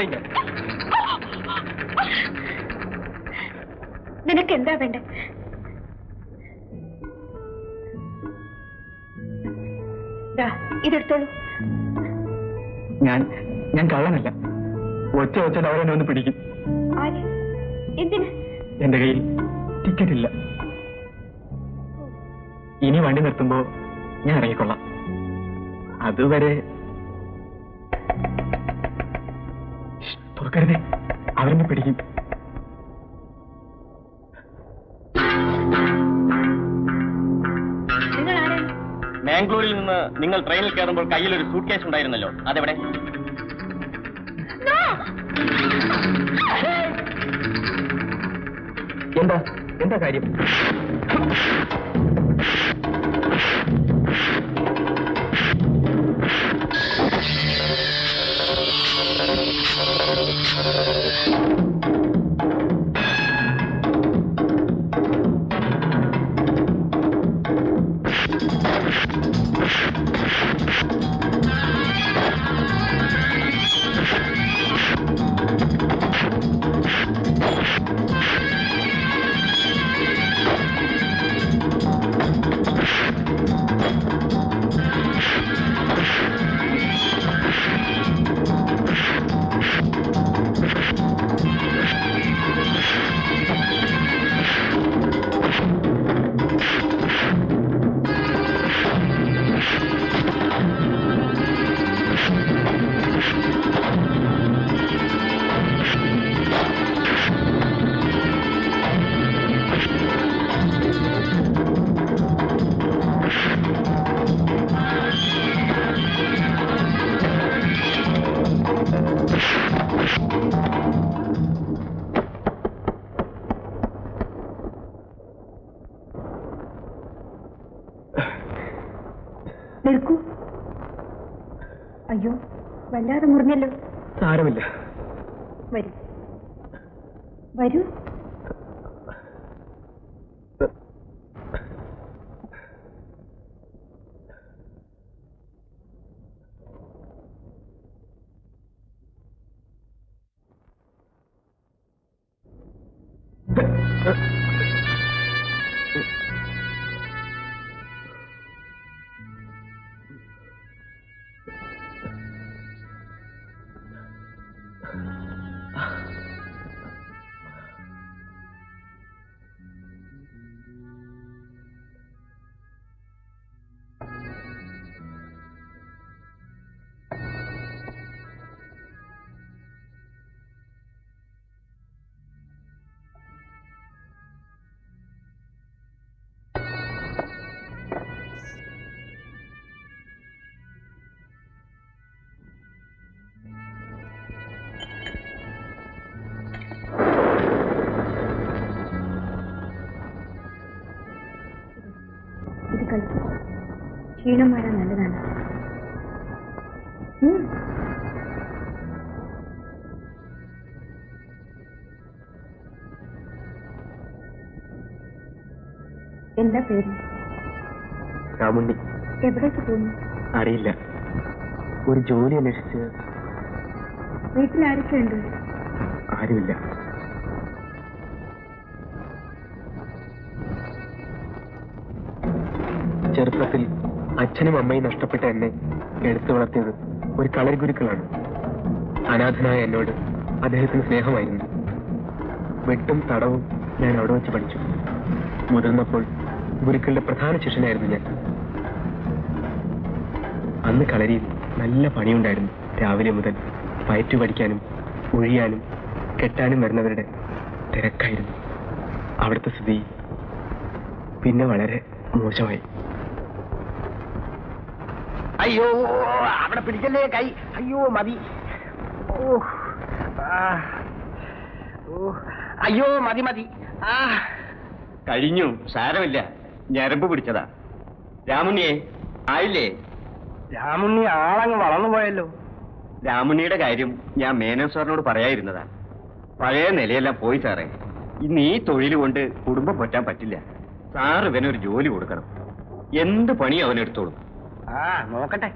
എടുത്തുകളിഞ്ഞ. നിനക്ക് എന്താ വേണ്ടേ? ഇതെടുത്തോളൂ. ഞാൻ കള്ളനല്ല. ഒറ്റ അവരെന്നെ ഒന്ന് പിടിക്കും. എന്തിന്? എന്റെ കയ്യിൽ ടിക്കറ്റ് ഇല്ല. ഇനി വണ്ടി നിർത്തുമ്പോ ഞാൻ ഇറങ്ങിക്കൊള്ളാം. അതുവരെ തുറക്കരുതേ, അവരെന്നെ പിടിക്കും. ബാംഗ്ലൂരിൽ നിന്ന് നിങ്ങൾ ട്രെയിനിൽ കയറുമ്പോൾ കയ്യിലൊരു സൂട്ട് കേസ് ഉണ്ടായിരുന്നല്ലോ, അതെവിടെ? എന്താ കാര്യം? നിൽക്കൂ. അയ്യോ, വല്ലാതെ മുറിഞ്ഞല്ലോ. സാരമില്ല, വരൂ വരൂ. ക്ഷീണം മാറാൻ നല്ലതാണ്. എന്താ പേര്? രാമുണ്ണി. എവിടേക്ക് പോകുന്നു? അറിയില്ല. ഒരു ജോലി അന്വേഷിച്ച്. വീട്ടിൽ ആരൊക്കെയുണ്ട്? ആരുമില്ല. ചെറുപ്പത്തിൽ അച്ഛനും അമ്മയും നഷ്ടപ്പെട്ട എന്നെ എടുത്തു വളർത്തിയത് ഒരു കളരി ഗുരുക്കളാണ്. അനാഥനായ എന്നോട് അദ്ദേഹത്തിന് സ്നേഹമായിരുന്നു. വെട്ടും തടവും ഞാൻ അവിടെ വെച്ച് പഠിച്ചു. മുതിർന്നപ്പോൾ ഗുരുക്കളുടെ പ്രധാന ശിഷ്യനായിരുന്നു ഞാൻ. അന്ന് കളരിയിൽ നല്ല പണിയുണ്ടായിരുന്നു. രാവിലെ മുതൽ പയറ്റു പഠിക്കാനും ഒഴിയാനും കെട്ടാനും വരുന്നവരുടെ തിരക്കായിരുന്നു. അവിടുത്തെ സ്ഥിതി പിന്നെ വളരെ മോശമായി. അയ്യോ, അവിടെ പിടിക്കല്ലേ കൈ. അയ്യോ, മതി. അയ്യോ, മതി മതി. കഴിഞ്ഞു, സാരമില്ല. ഞരമ്പ് പിടിച്ചതാ. രാമുണ്ണിയെ ആയില്ലേ? രാമുണ്ണി ആളങ്ങ് വളർന്നു പോയല്ലോ. രാമുണ്ണിയുടെ കാര്യം ഞാൻ മേനോൻ സാറിനോട് പറയാതിരുന്നതാ. പഴയ നിലയെല്ലാം പോയി സാറേ. ഇന്ന് ഈ തൊഴിൽ കൊണ്ട് കുടുംബം പറ്റാൻ പറ്റില്ല. സാറ് ഇവനൊരു ജോലി കൊടുക്കണം. എന്ത് പണി അവനെടുത്തോളും. നോക്കട്ടെ.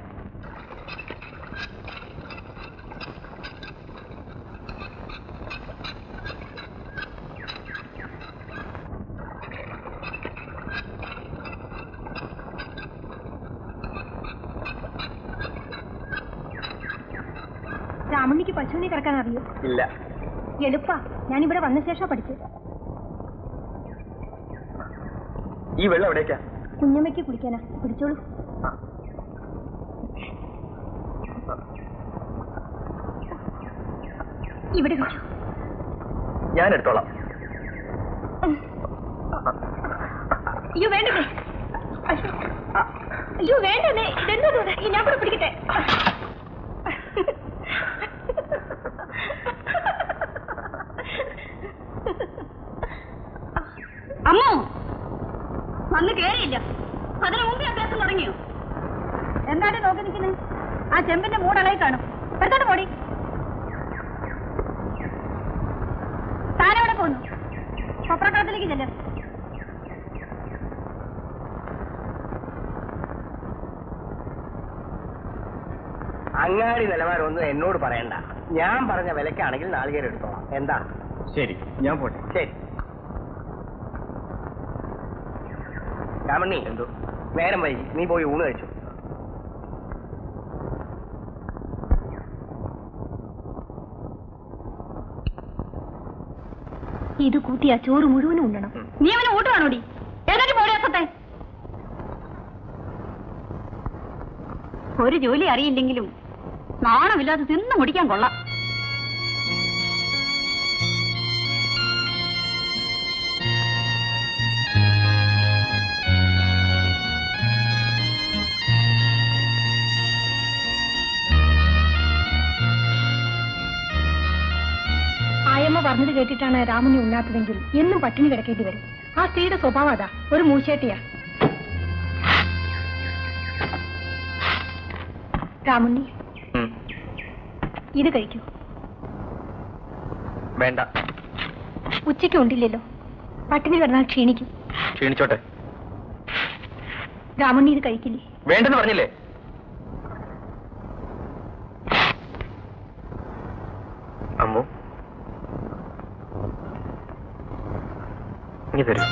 രാമണ്ണിക്ക് പശുവിനെ കിടക്കാൻ അറിയോ? ഇല്ല. എളുപ്പാ, ഞാനിവിടെ വന്ന ശേഷം പഠിച്ചത്. ഈ വെള്ളം എവിടേക്കാ? കുഞ്ഞമ്മയ്ക്ക് കുടിക്കാനാ, പിടിച്ചോളൂ. ഇവിടെ വെച്ചു. ഞാൻ എടുത്തോളാം. അയ്യോ വേണ്ടേ, അയ്യോ വേണ്ടേ, ഇതെന്തോ ഞാൻ കൂടെ പിടിക്കട്ടെ. അമ്മോ വന്ന് കേറിയില്ല, അതിനു മുമ്പേ അഭ്യാസം തുടങ്ങിയോ? എന്താണ് നോക്കി നിൽക്കുന്നത്? ആ ചെമ്പിന്റെ മൂടളയി കാണും, എടുത്തോട്ട് പോടി. താനെവിടെ പോന്നു? പപ്രക്കളത്തിലേക്ക് ചെല്ലും. അങ്ങാടി നിലവാരമൊന്നും എന്നോട് പറയണ്ട. ഞാൻ പറഞ്ഞ വിലക്കാണെങ്കിൽ നാളികേരം എടുത്തോളാം. എന്താ? ശരി, ഞാൻ പോട്ടെ. ശരി. രാമണ്ണി, എന്തോ നേരം വൈകി, നീ പോയി ഊണ് കഴിച്ചു. ഇത് കൂട്ടി ആ ചോറ് മുഴുവനും ഉണ്ടണം. നീ അവന് ഊട്ടുവാണോടി? ഏതാണ്ട് പോടിയപ്പത്തെ ഒരു ജോലി അറിയില്ലെങ്കിലും നാണമില്ലാതെ തിന്നു മുടിക്കാൻ കൊള്ളാം. ആയമ്മ പറഞ്ഞത് കേട്ടിട്ടാണ് രാമുണ്ണി ഉണ്ണാത്തതെങ്കിൽ എന്നും പട്ടിണി കിടക്കേണ്ടി വരും. ആ സ്ത്രീയുടെ സ്വഭാവം അതാ, ഒരു മൂശേട്ടിയാ. രാമുണ്ണി, ഇത് കഴിക്കൂ. വേണ്ട. ഉച്ചയ്ക്ക് ഉണ്ടില്ലല്ലോ, പട്ടിണി കിടന്നാൽ ക്ഷീണിക്കും. ക്ഷീണിച്ചോട്ടെ. രാമുണ്ണി ഇത് കഴിക്കില്ലേ? വേണ്ടെന്ന് പറഞ്ഞില്ലേ? അമ്മോ, ഇനി തരൂ.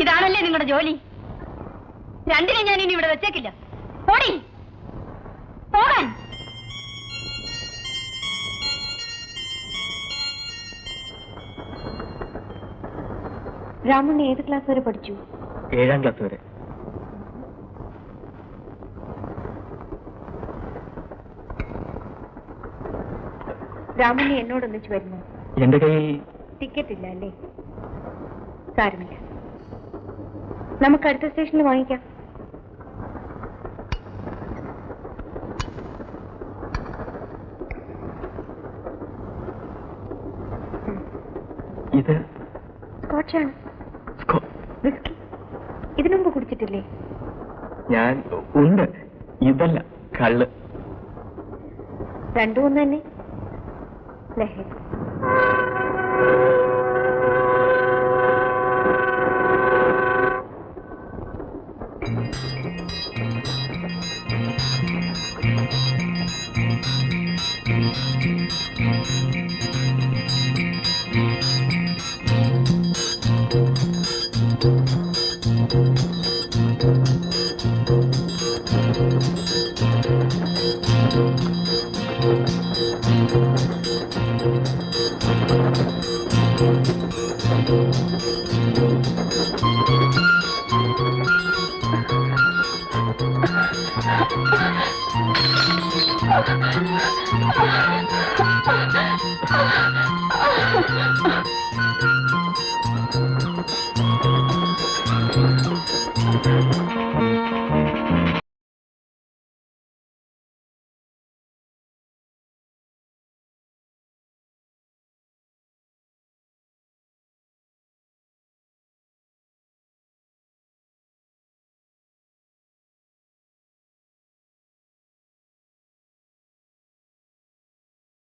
ഇതാണല്ലേ നിങ്ങളുടെ ജോലി? രണ്ടിനെ ഞാൻ ഇനി ഇവിടെ വെച്ചേക്കില്ല. പോടി, പോകാൻ. രാമുണ്ണി ഏത് ക്ലാസ് വരെ പഠിച്ചു? 7ാം ക്ലാസ് വരെ. രാമുണ്ണി എന്നോടൊന്നിച്ച് വരുന്നു. എന്റെ കയ്യിൽ ടിക്കറ്റ് ഇല്ല അല്ലേ? സാരമില്ല, നമുക്ക് അടുത്ത സ്റ്റേഷനിൽ വാങ്ങിക്കാം. ഇത് സ്കോച്ചാണ്. വിസ്കി ഇതിനു മുമ്പ് കുടിച്ചിട്ടില്ലേ? ഞാൻ ഉണ്ട്. ഇതല്ല, കള്ള്. രണ്ടും ഒന്ന് തന്നെ. ലഹരി.